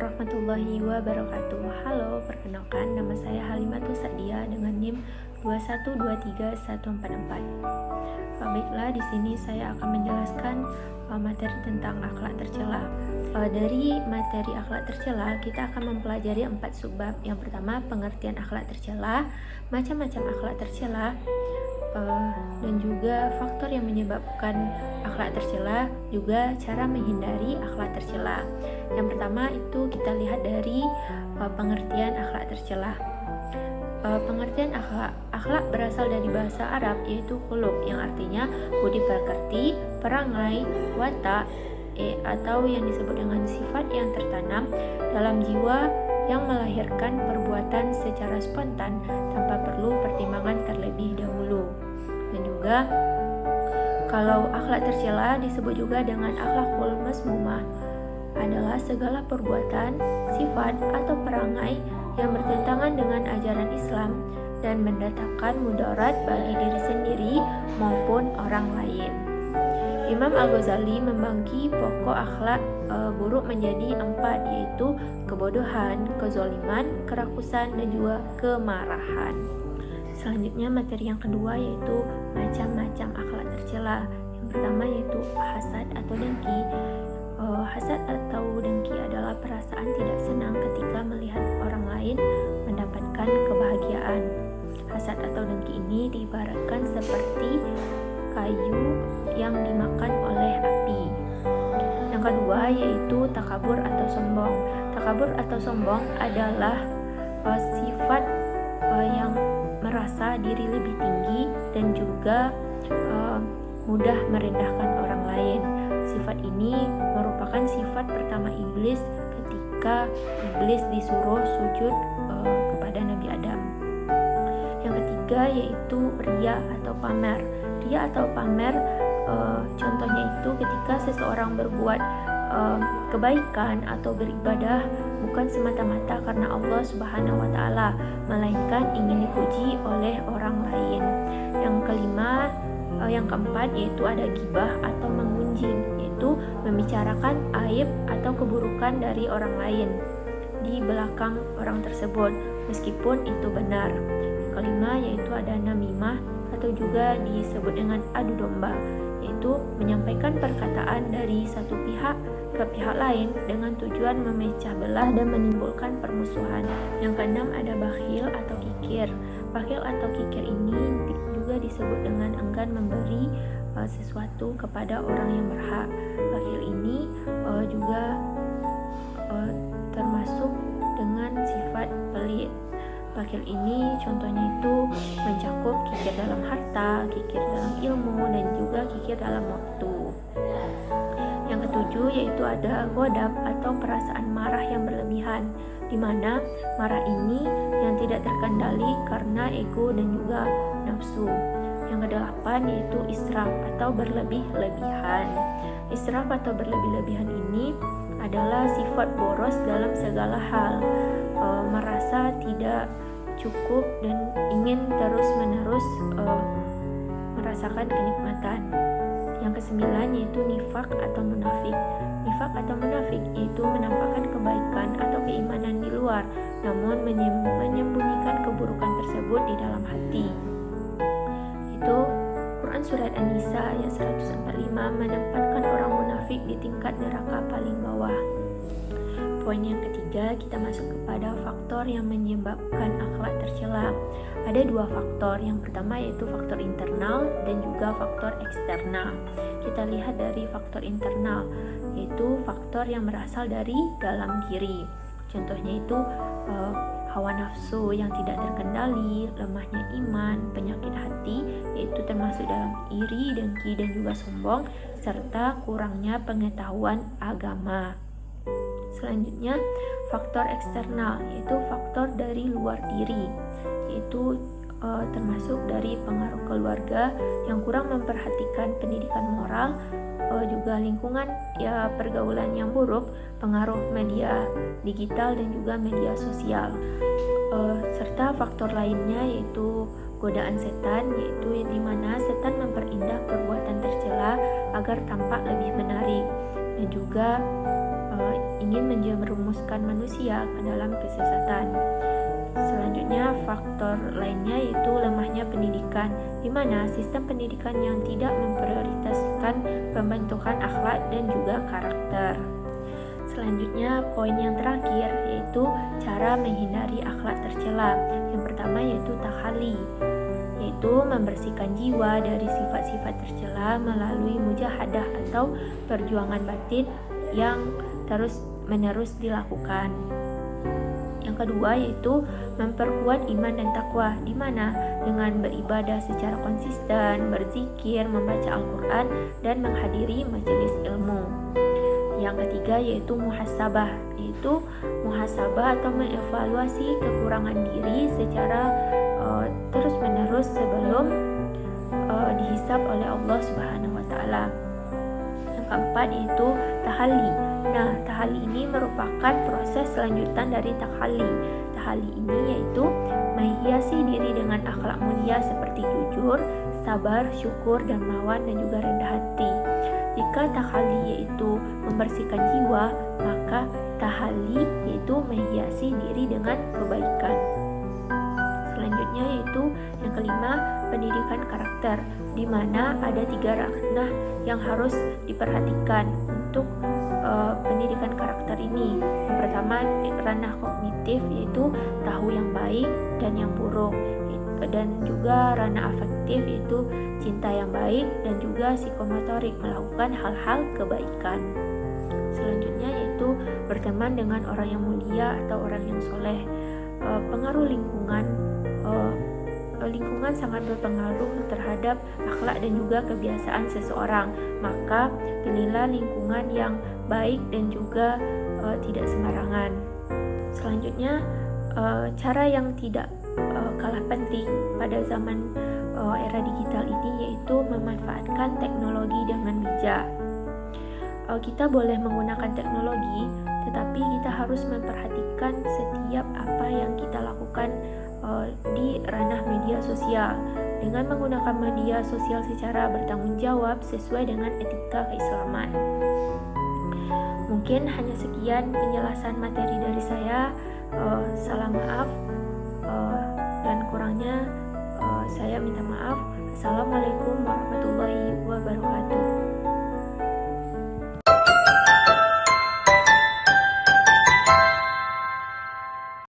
warahmatullahi wabarakatuh. Halo, perkenalkan nama saya Halimatus Sa'dia dengan NIM 2123144. Baiklah, di sini saya akan menjelaskan materi tentang akhlak tercela. Dari materi akhlak tercela, kita akan mempelajari 4 subbab. Yang pertama, pengertian akhlak tercela, macam-macam akhlak tercela, dan juga faktor yang menyebabkan akhlak tercela, juga cara menghindari akhlak tercela. Yang pertama itu kita lihat dari pengertian akhlak tercela. Pengertian akhlak berasal dari bahasa Arab, yaitu khuluq, yang artinya budi pekerti, perangai, watak, atau yang disebut dengan sifat yang tertanam dalam jiwa yang melahirkan perbuatan secara spontan tanpa perlu pertimbangan terlebih dahulu. Dan juga kalau akhlak tercela disebut juga dengan akhlakul mazmumah, adalah segala perbuatan, sifat atau perangai yang bertentangan dengan ajaran Islam dan mendatangkan mudarat bagi diri sendiri maupun orang lain. Imam Al-Ghazali membagi pokok akhlak buruk menjadi 4, yaitu kebodohan, kezaliman, kerakusan, dan juga kemarahan. Selanjutnya materi yang kedua yaitu macam-macam akhlak tercela. Yang pertama yaitu hasad atau dengki. Hasad atau dengki adalah perasaan tidak senang ketika melihat orang lain mendapatkan kebahagiaan. Hasad atau dengki ini diibaratkan seperti kayu yang dimakan oleh api. Yang kedua yaitu takabur atau sombong. Takabur atau sombong adalah sifat yang merasa diri lebih tinggi dan juga mudah merendahkan orang lain. Sifat ini merupakan sifat pertama iblis ketika iblis disuruh sujud kepada Nabi Adam. Yang ketiga yaitu riya atau pamer. Riya atau pamer contohnya itu ketika seseorang berbuat kebaikan atau beribadah bukan semata-mata karena Allah Subhanahu wa taala, melainkan ingin dipuji oleh orang lain. Yang keempat yaitu ada ghibah atau menggunjing, yaitu membicarakan aib atau keburukan dari orang lain di belakang orang tersebut meskipun itu benar. Yang kelima yaitu ada namimah atau juga disebut dengan adu domba, yaitu menyampaikan perkataan dari satu pihak ke pihak lain dengan tujuan memecah belah dan menimbulkan permusuhan. Yang keenam ada bakhil atau kikir. Bakhil atau kikir ini juga disebut dengan enggan memberi sesuatu kepada orang yang berhak. Bakhil ini juga termasuk dengan sifat pelit. Bakhil ini contohnya itu mencakup kikir dalam harta, kikir dalam ilmu, dan juga kikir dalam waktu. Yang ketujuh yaitu ada ghadab atau perasaan marah yang berlebihan, di mana marah ini yang tidak terkendali karena ego dan juga nafsu. Yang kedelapan yaitu israf atau berlebih-lebihan. Israf atau berlebih-lebihan ini adalah sifat boros dalam segala hal, merasa tidak cukup dan ingin terus-menerus merasakan kenikmatan. Yang kesembilan yaitu nifak atau munafik. Nifak atau munafik yaitu menampakkan kebaikan atau keimanan di luar, namun menyembunyikan keburukan tersebut di dalam hati. Itu Quran Surat An-Nisa ayat 145 menempatkan orang munafik di tingkat neraka paling bawah. Poin yang ketiga, kita masuk kepada faktor yang menyebabkan akhlak tercela. Ada 2 faktor. Yang pertama yaitu faktor internal dan juga faktor eksternal. Kita lihat dari faktor internal, yaitu faktor yang berasal dari dalam diri. Contohnya itu hawa nafsu yang tidak terkendali, lemahnya iman, penyakit hati, yaitu termasuk dalam iri, dengki, dan juga sombong, serta kurangnya pengetahuan agama. Selanjutnya, faktor eksternal, yaitu faktor dari luar diri, yaitu termasuk dari pengaruh keluarga yang kurang memperhatikan pendidikan moral, juga lingkungan pergaulan yang buruk, pengaruh media digital dan juga media sosial, serta faktor lainnya yaitu godaan setan, yaitu di mana setan memperindah perbuatan tercela agar tampak lebih menarik, dan juga ingin menjerumuskan manusia ke dalam kesesatan. Selanjutnya, faktor lainnya yaitu lemahnya pendidikan, di mana sistem pendidikan yang tidak memprioritaskan pembentukan akhlak dan juga karakter. Selanjutnya, poin yang terakhir yaitu cara menghindari akhlak tercela. Yang pertama yaitu takhali, yaitu membersihkan jiwa dari sifat-sifat tercela melalui mujahadah atau perjuangan batin yang terus-menerus dilakukan. Yang kedua yaitu memperkuat iman dan takwa, di mana dengan beribadah secara konsisten, berzikir, membaca Al-Quran, dan menghadiri majelis ilmu. Yang ketiga yaitu muhasabah, yaitu muhasabah atau mengevaluasi kekurangan diri secara terus-menerus sebelum dihisab oleh Allah Subhanahu wa taala. Yang keempat yaitu tahalli. Nah, tahalli ini merupakan proses selanjutan dari takhali. Tahalli ini yaitu menghiasi diri dengan akhlak mulia seperti jujur, sabar, syukur, dermawan, dan juga rendah hati. Jika takhali yaitu membersihkan jiwa, maka tahalli yaitu menghiasi diri dengan kebaikan. Selanjutnya yaitu yang kelima, pendidikan karakter, di mana ada 3 ranah yang harus diperhatikan untuk pendidikan karakter ini. Yang pertama, ranah kognitif, yaitu tahu yang baik dan yang buruk, dan juga ranah afektif, yaitu cinta yang baik, dan juga psikomotorik, melakukan hal-hal kebaikan. Selanjutnya yaitu berteman dengan orang yang mulia atau orang yang soleh. Pengaruh lingkungan sangat berpengaruh terhadap akhlak dan juga kebiasaan seseorang. Maka pilihlah lingkungan yang baik dan juga tidak sembarangan. Selanjutnya, cara yang tidak kalah penting pada zaman era digital ini yaitu memanfaatkan teknologi dengan bijak. Kita boleh menggunakan teknologi, tetapi kita harus memperhatikan setiap apa yang kita lakukan di ranah media sosial, dengan menggunakan media sosial secara bertanggung jawab sesuai dengan etika keislaman. Mungkin hanya sekian penjelasan materi dari saya. Salah maaf dan kurangnya saya minta maaf. Assalamualaikum warahmatullahi wabarakatuh.